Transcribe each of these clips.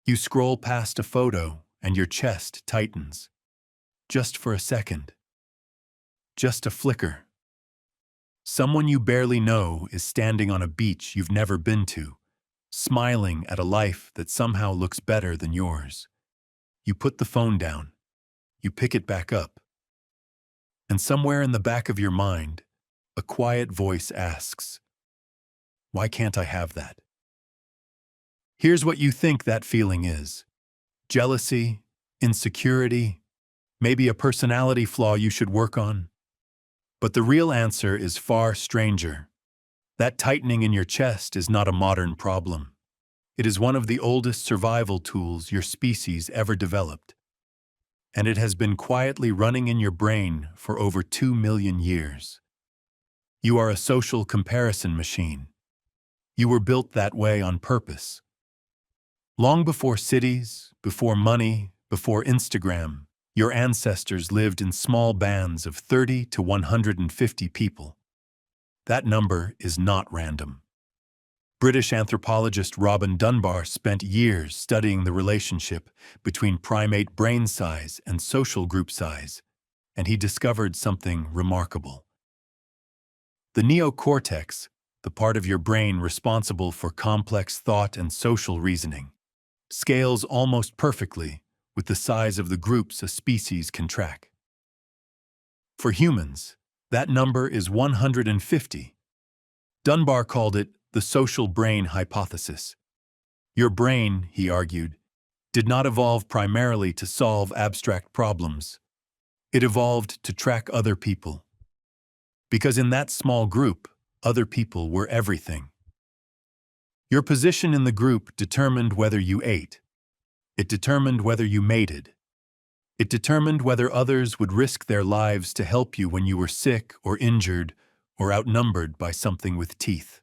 You scroll past a photo and your chest tightens. Just for a second. Just a flicker. Someone you barely know is standing on a beach you've never been to, smiling at a life that somehow looks better than yours. You put the phone down. You pick it back up. And somewhere in the back of your mind, a quiet voice asks, "Why can't I have that?" Here's what you think that feeling is: jealousy, insecurity, maybe a personality flaw you should work on. But the real answer is far stranger. That tightening in your chest is not a modern problem. It is one of the oldest survival tools your species ever developed. And it has been quietly running in your brain for over 2 million years. You are a social comparison machine. You were built that way on purpose. Long before cities, before money, before Instagram, your ancestors lived in small bands of 30 to 150 people. That number is not random. British anthropologist Robin Dunbar spent years studying the relationship between primate brain size and social group size, and he discovered something remarkable. The neocortex, the part of your brain responsible for complex thought and social reasoning, scales almost perfectly with the size of the groups a species can track. For humans, that number is 150. Dunbar called it the social brain hypothesis. Your brain, he argued, did not evolve primarily to solve abstract problems. It evolved to track other people. Because in that small group, other people were everything. Your position in the group determined whether you ate. It determined whether you mated. It determined whether others would risk their lives to help you when you were sick or injured or outnumbered by something with teeth.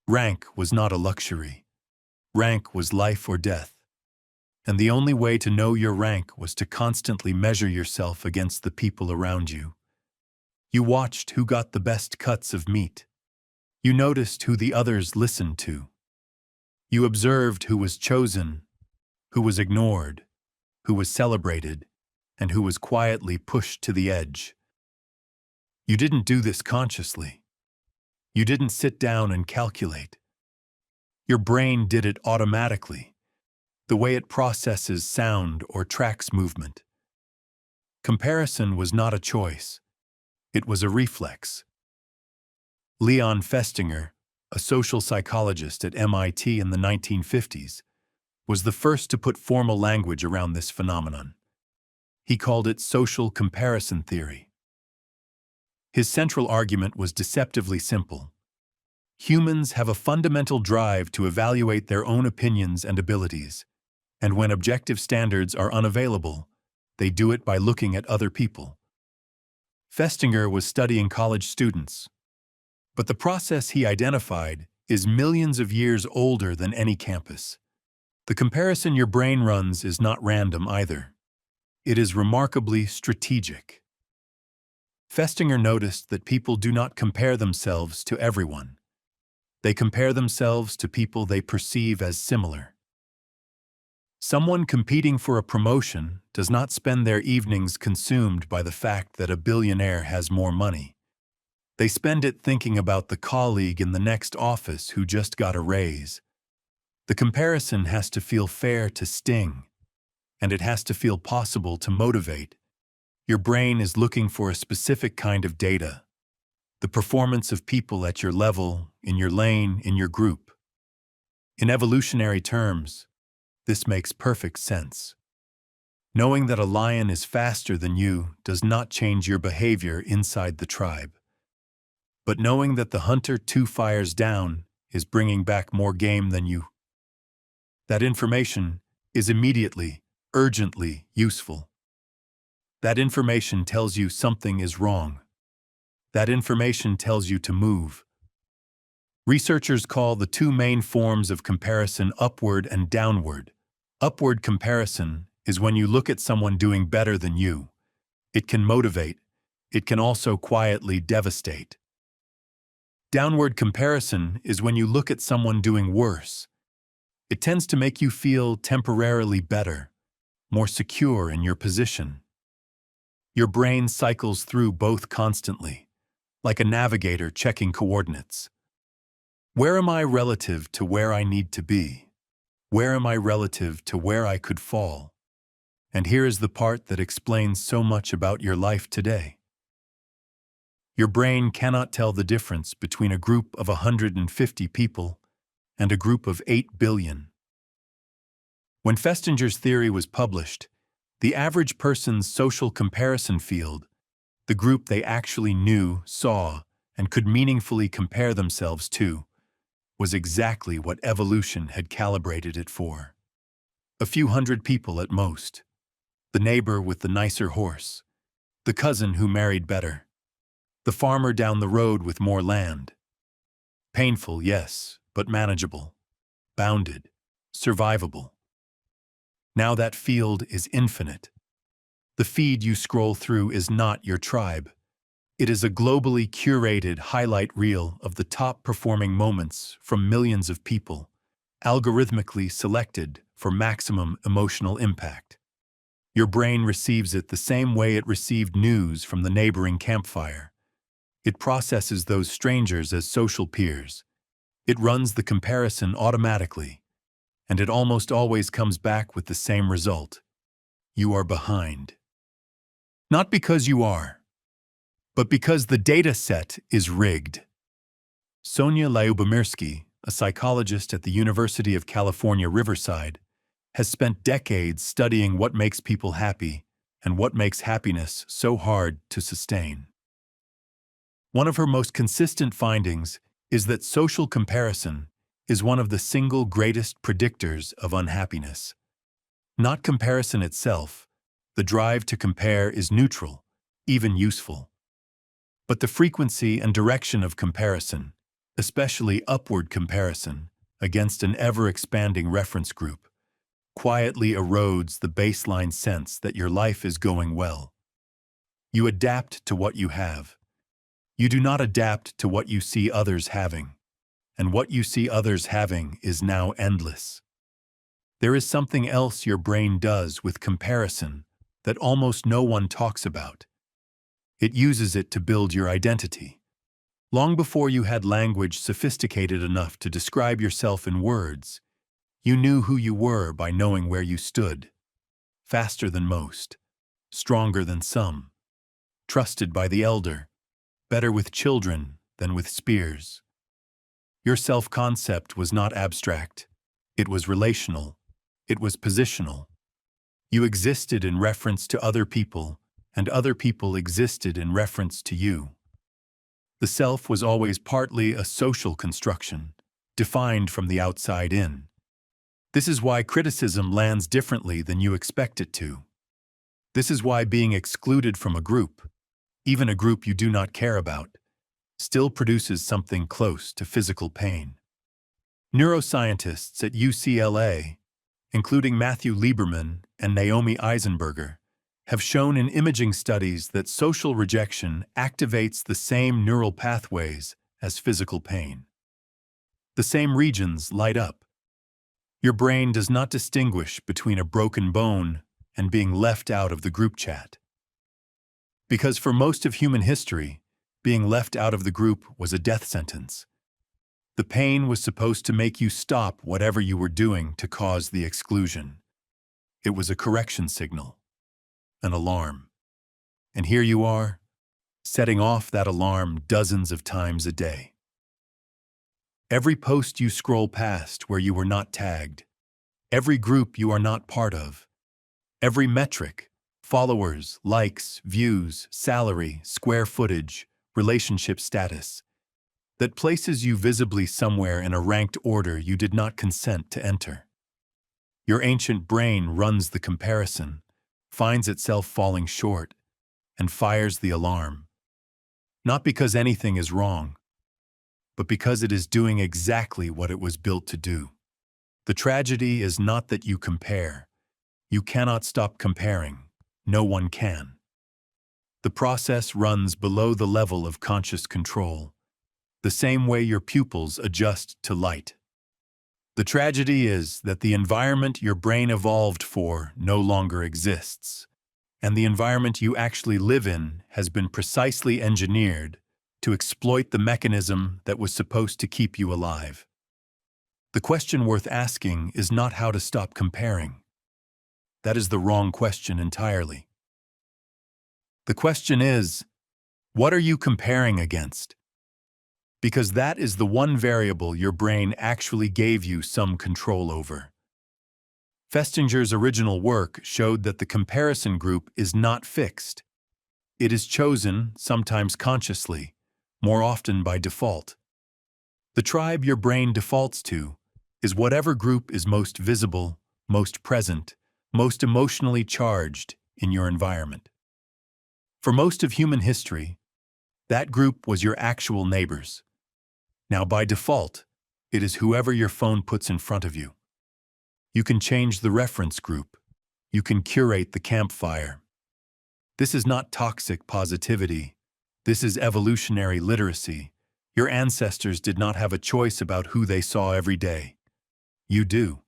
Rank was not a luxury. Rank was life or death. And the only way to know your rank was to constantly measure yourself against the people around you. You watched who got the best cuts of meat. You noticed who the others listened to. You observed who was chosen, who was ignored, who was celebrated, and who was quietly pushed to the edge. You didn't do this consciously. You didn't sit down and calculate. Your brain did it automatically, the way it processes sound or tracks movement. Comparison was not a choice. It was a reflex. Leon Festinger, a social psychologist at MIT in the 1950s, was the first to put formal language around this phenomenon. He called it social comparison theory. His central argument was deceptively simple. Humans have a fundamental drive to evaluate their own opinions and abilities, and when objective standards are unavailable, they do it by looking at other people. Festinger was studying college students, but the process he identified is millions of years older than any campus. The comparison your brain runs is not random either. It is remarkably strategic. Festinger noticed that people do not compare themselves to everyone. They compare themselves to people they perceive as similar. Someone competing for a promotion does not spend their evenings consumed by the fact that a billionaire has more money. They spend it thinking about the colleague in the next office who just got a raise. The comparison has to feel fair to sting, and it has to feel possible to motivate. Your brain is looking for a specific kind of data, the performance of people at your level, in your lane, in your group. In evolutionary terms, this makes perfect sense. Knowing that a lion is faster than you does not change your behavior inside the tribe. But knowing that the hunter 2 fires down is bringing back more game than you, that information is immediately, urgently useful. That information tells you something is wrong. That information tells you to move. Researchers call the 2 main forms of comparison upward and downward. Upward comparison is when you look at someone doing better than you. It can motivate. It can also quietly devastate. Downward comparison is when you look at someone doing worse. It tends to make you feel temporarily better, more secure in your position. Your brain cycles through both constantly, like a navigator checking coordinates. Where am I relative to where I need to be? Where am I relative to where I could fall? And here is the part that explains so much about your life today. Your brain cannot tell the difference between a group of 150 people and a group of 8 billion. When Festinger's theory was published, the average person's social comparison field, the group they actually knew, saw, and could meaningfully compare themselves to, was exactly what evolution had calibrated it for. A few hundred people at most. The neighbor with the nicer horse, the cousin who married better, the farmer down the road with more land. Painful, yes, but manageable, bounded, survivable. Now that field is infinite. The feed you scroll through is not your tribe. It is a globally curated highlight reel of the top-performing moments from millions of people, algorithmically selected for maximum emotional impact. Your brain receives it the same way it received news from the neighboring campfire. It processes those strangers as social peers. It runs the comparison automatically, and it almost always comes back with the same result. You are behind. Not because you are, but because the data set is rigged. Sonja Lyubomirsky, a psychologist at the University of California, Riverside, has spent decades studying what makes people happy and what makes happiness so hard to sustain. One of her most consistent findings is that social comparison is one of the single greatest predictors of unhappiness. Not comparison itself, the drive to compare is neutral, even useful. But the frequency and direction of comparison, especially upward comparison against an ever-expanding reference group, quietly erodes the baseline sense that your life is going well. You adapt to what you have. You do not adapt to what you see others having, and what you see others having is now endless. There is something else your brain does with comparison that almost no one talks about. It uses it to build your identity. Long before you had language sophisticated enough to describe yourself in words, you knew who you were by knowing where you stood. Faster than most, stronger than some, trusted by the elder, better with children than with spears. Your self-concept was not abstract. It was relational. It was positional. You existed in reference to other people, and other people existed in reference to you. The self was always partly a social construction, defined from the outside in. This is why criticism lands differently than you expect it to. This is why being excluded from a group, even a group you do not care about, still produces something close to physical pain. Neuroscientists at UCLA, including Matthew Lieberman and Naomi Eisenberger, have shown in imaging studies that social rejection activates the same neural pathways as physical pain. The same regions light up. Your brain does not distinguish between a broken bone and being left out of the group chat. Because for most of human history, being left out of the group was a death sentence. The pain was supposed to make you stop whatever you were doing to cause the exclusion. It was a correction signal, an alarm. And here you are, setting off that alarm dozens of times a day. Every post you scroll past where you were not tagged, every group you are not part of, every metric, followers, likes, views, salary, square footage, relationship status, that places you visibly somewhere in a ranked order you did not consent to enter. Your ancient brain runs the comparison, finds itself falling short, and fires the alarm. Not because anything is wrong, but because it is doing exactly what it was built to do. The tragedy is not that you compare. You cannot stop comparing. No one can. The process runs below the level of conscious control, the same way your pupils adjust to light. The tragedy is that the environment your brain evolved for no longer exists, and the environment you actually live in has been precisely engineered to exploit the mechanism that was supposed to keep you alive. The question worth asking is not how to stop comparing. That is the wrong question entirely. The question is, what are you comparing against? Because that is the one variable your brain actually gave you some control over. Festinger's original work showed that the comparison group is not fixed. It is chosen, sometimes consciously, more often by default. The tribe your brain defaults to is whatever group is most visible, most present, most emotionally charged in your environment. For most of human history, that group was your actual neighbors. Now, by default, it is whoever your phone puts in front of you. You can change the reference group. You can curate the campfire. This is not toxic positivity. This is evolutionary literacy. Your ancestors did not have a choice about who they saw every day. You do.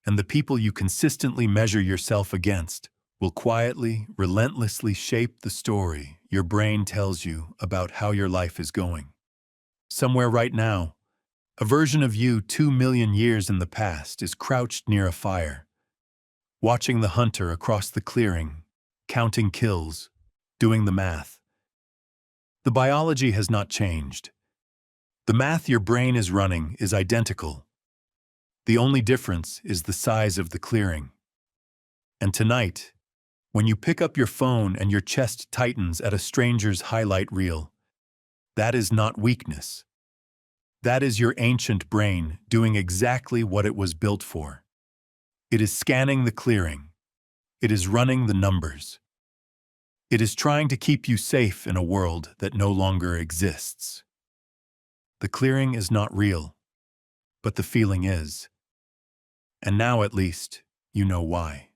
And the people you consistently measure yourself against will quietly, relentlessly shape the story your brain tells you about how your life is going. Somewhere right now, a version of you 2 million years in the past is crouched near a fire, watching the hunter across the clearing, counting kills, doing the math. The biology has not changed. The math your brain is running is identical. The only difference is the size of the clearing. And tonight, when you pick up your phone and your chest tightens at a stranger's highlight reel, that is not weakness. That is your ancient brain doing exactly what it was built for. It is scanning the clearing. It is running the numbers. It is trying to keep you safe in a world that no longer exists. The clearing is not real, but the feeling is. And now at least, you know why.